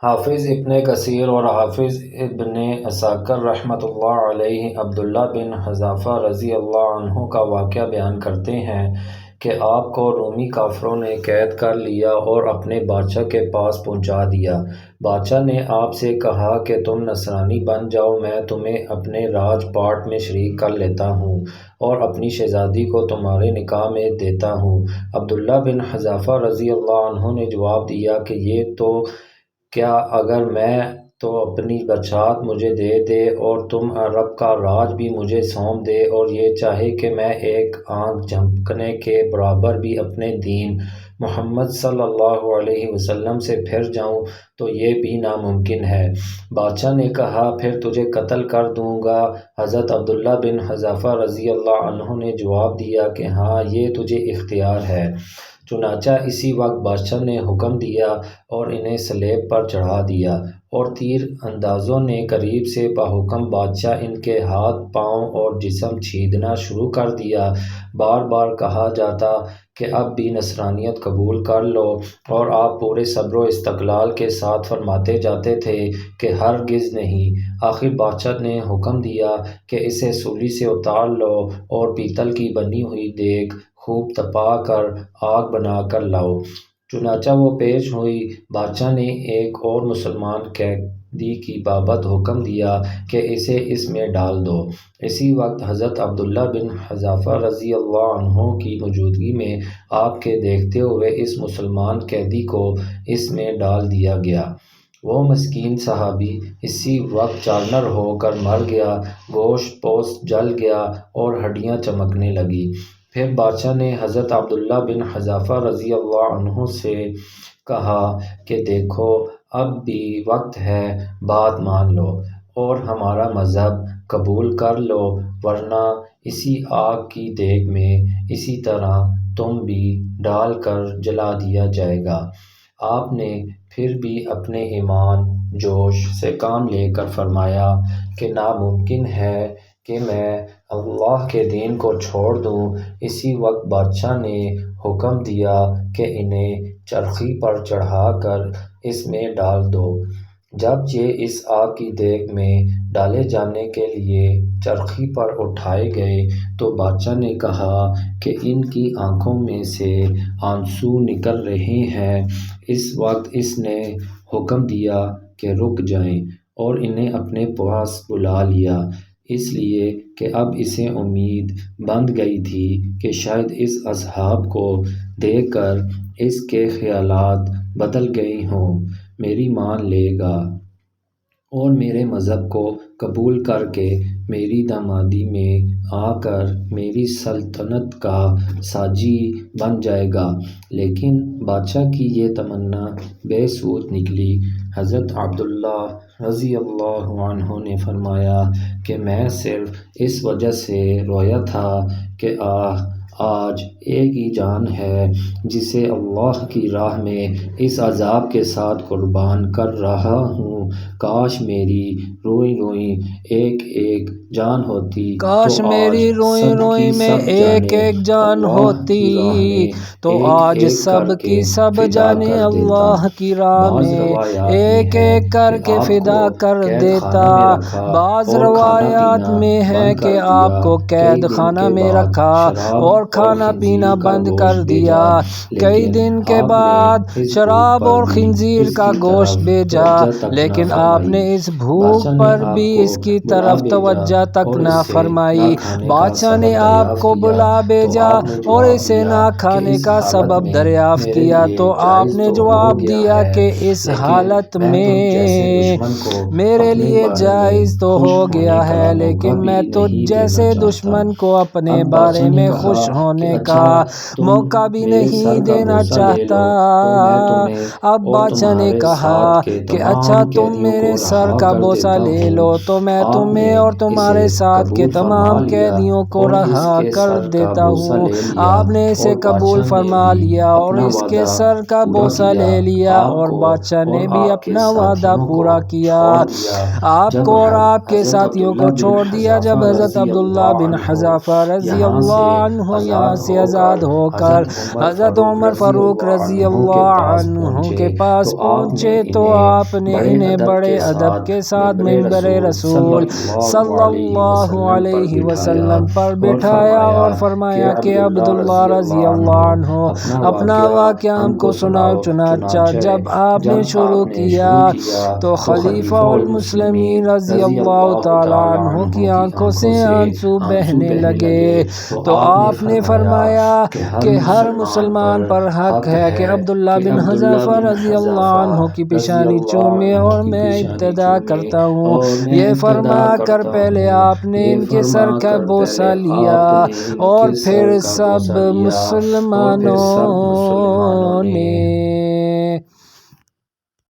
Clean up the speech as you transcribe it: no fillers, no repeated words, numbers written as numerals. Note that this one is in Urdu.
حافظ ابن کثیر اور حافظ ابن عساکر رحمۃ اللہ علیہ عبداللہ بن حذافہ رضی اللہ عنہ کا واقعہ بیان کرتے ہیں کہ آپ کو رومی کافروں نے قید کر لیا اور اپنے بادشاہ کے پاس پہنچا دیا۔ بادشاہ نے آپ سے کہا کہ تم نصرانی بن جاؤ، میں تمہیں اپنے راج پاٹ میں شریک کر لیتا ہوں اور اپنی شہزادی کو تمہارے نکاح میں دیتا ہوں۔ عبداللہ بن حذافہ رضی اللہ عنہ نے جواب دیا کہ یہ تو کیا اگر میں تو اپنی بچات مجھے دے دے اور تم عرب کا راج بھی مجھے سونپ دے، اور یہ چاہے کہ میں ایک آنکھ جھپکنے کے برابر بھی اپنے دین محمد صلی اللہ علیہ وسلم سے پھر جاؤں تو یہ بھی ناممکن ہے۔ بادشاہ نے کہا پھر تجھے قتل کر دوں گا۔ حضرت عبداللہ بن حذافہ رضی اللہ عنہ نے جواب دیا کہ ہاں، یہ تجھے اختیار ہے۔ چنانچہ اسی وقت بادشاہ نے حکم دیا اور انہیں سلیب پر چڑھا دیا، اور تیر اندازوں نے قریب سے بحکم بادشاہ ان کے ہاتھ پاؤں اور جسم چھیدنا شروع کر دیا۔ بار بار کہا جاتا کہ اب بھی نصرانیت قبول کر لو، اور آپ پورے صبر و استقلال کے ساتھ فرماتے جاتے تھے کہ ہرگز نہیں۔ آخر بادشاہ نے حکم دیا کہ اسے سولی سے اتار لو اور پیتل کی بنی ہوئی دیگ خوب تپا کر آگ بنا کر لاؤ۔ چنانچہ وہ پیش ہوئی۔ بادشاہ نے ایک اور مسلمان قیدی کی بابت حکم دیا کہ اسے اس میں ڈال دو۔ اسی وقت حضرت عبداللہ بن حذافہ رضی اللہ عنہ کی موجودگی میں آپ کے دیکھتے ہوئے اس مسلمان قیدی کو اس میں ڈال دیا گیا۔ وہ مسکین صحابی اسی وقت چالنر ہو کر مر گیا، گوشت پوست جل گیا اور ہڈیاں چمکنے لگیں۔ پھر بادشاہ نے حضرت عبداللہ بن حذافہ رضی اللہ عنہ سے کہا کہ دیکھو، اب بھی وقت ہے، بات مان لو اور ہمارا مذہب قبول کر لو، ورنہ اسی آگ کی دیگ میں اسی طرح تم بھی ڈال کر جلا دیا جائے گا۔ آپ نے پھر بھی اپنے ایمان جوش سے کام لے کر فرمایا کہ ناممکن ہے کہ میں اللہ کے دین کو چھوڑ دوں۔ اسی وقت بادشاہ نے حکم دیا کہ انہیں چرخی پر چڑھا کر اس میں ڈال دو۔ جب یہ اس آگ کی دیگ میں ڈالے جانے کے لیے چرخی پر اٹھائے گئے تو بادشاہ نے کہا کہ ان کی آنکھوں میں سے آنسو نکل رہے ہیں۔ اس وقت اس نے حکم دیا کہ رک جائیں اور انہیں اپنے پاس بلا لیا، اس لیے کہ اب اسے امید بندھ گئی تھی کہ شاید اس اصحاب کو دیکھ کر اس کے خیالات بدل گئے ہوں، میری مان لے گا اور میرے مذہب کو قبول کر کے میری دامادی میں آ کر میری سلطنت کا ساجی بن جائے گا۔ لیکن بادشاہ کی یہ تمنا بے سود نکلی۔ حضرت عبداللہ رضی اللہ عنہ نے فرمایا کہ میں صرف اس وجہ سے رویا تھا کہ آج ایک ہی جان ہے جسے اللہ کی راہ میں اس عذاب کے ساتھ قربان کر رہا ہوں۔ کاش میری روئی روئی ایک ایک جان ہوتی، کاش میری روئی روئی میں ایک ایک جان ہوتی تو آج سب کی سب جانیں اللہ کی راہ میں ایک ایک کر کے فدا کر دیتا۔ بعض روایات میں ہے کہ آپ کو قید خانہ میں رکھا اور کھانا پینا بند کر دیا۔ کئی دن کے بعد شراب اور خنزیر کا گوشت بھیجا، لیکن آپ نے اس بھوک پر بھی اس کی طرف توجہ تک نہ فرمائی۔ بادشاہ نے آپ کو بلا بھیجا اور اسے نہ کھانے کا سبب دریافت کیا تو آپ نے جواب دیا کہ اس حالت میں میرے لیے جائز تو ہو گیا ہے، لیکن میں تجھ جیسے دشمن کو اپنے بارے میں خوش ہونے کا موقع بھی نہیں دینا چاہتا۔ اب بادشاہ نے کہا کہ اچھا، تم میرے سر کا بوسہ لے لو تو میں تمہیں اور تمہارے ساتھ کے تمام قیدیوں کو رہا کر دیتا ہوں۔ آپ نے اسے قبول فرما لیا اور اس کے سر کا بوسہ لے لیا، اور بادشاہ نے بھی اپنا وعدہ پورا کیا، آپ کو اور آپ کے ساتھیوں کو چھوڑ دیا۔ جب حضرت عبداللہ بن حذافہ رضی اللہ عنہ یہاں سے آزاد ہو کر حضرت عمر فاروق رضی اللہ عنہ کے پاس پہنچے تو آپ نے انہیں بڑے ادب کے ساتھ منبر رسول صلی اللہ علیہ وسلم پر بٹھایا اور فرمایا کہ عبداللہ رضی اللہ عنہ اپنا واقعہ ہم کو سناؤ۔ چنانچہ جب آپ نے شروع کیا تو خلیفہ المسلمین رضی اللہ تعالیٰ عنہ کی آنکھوں سے آنسو بہنے لگے، تو آپ نے فرمایا کہ ہر مسلمان پر حق ہے کہ عبداللہ بن حذیفہ رضی اللہ عنہ کی پیشانی چومے، اور میں ابتدا کرتا ہوں۔ یہ فرما کر پہلے آپ نے ان کے سر کا بوسہ لیا اور پھر سب مسلمانوں نے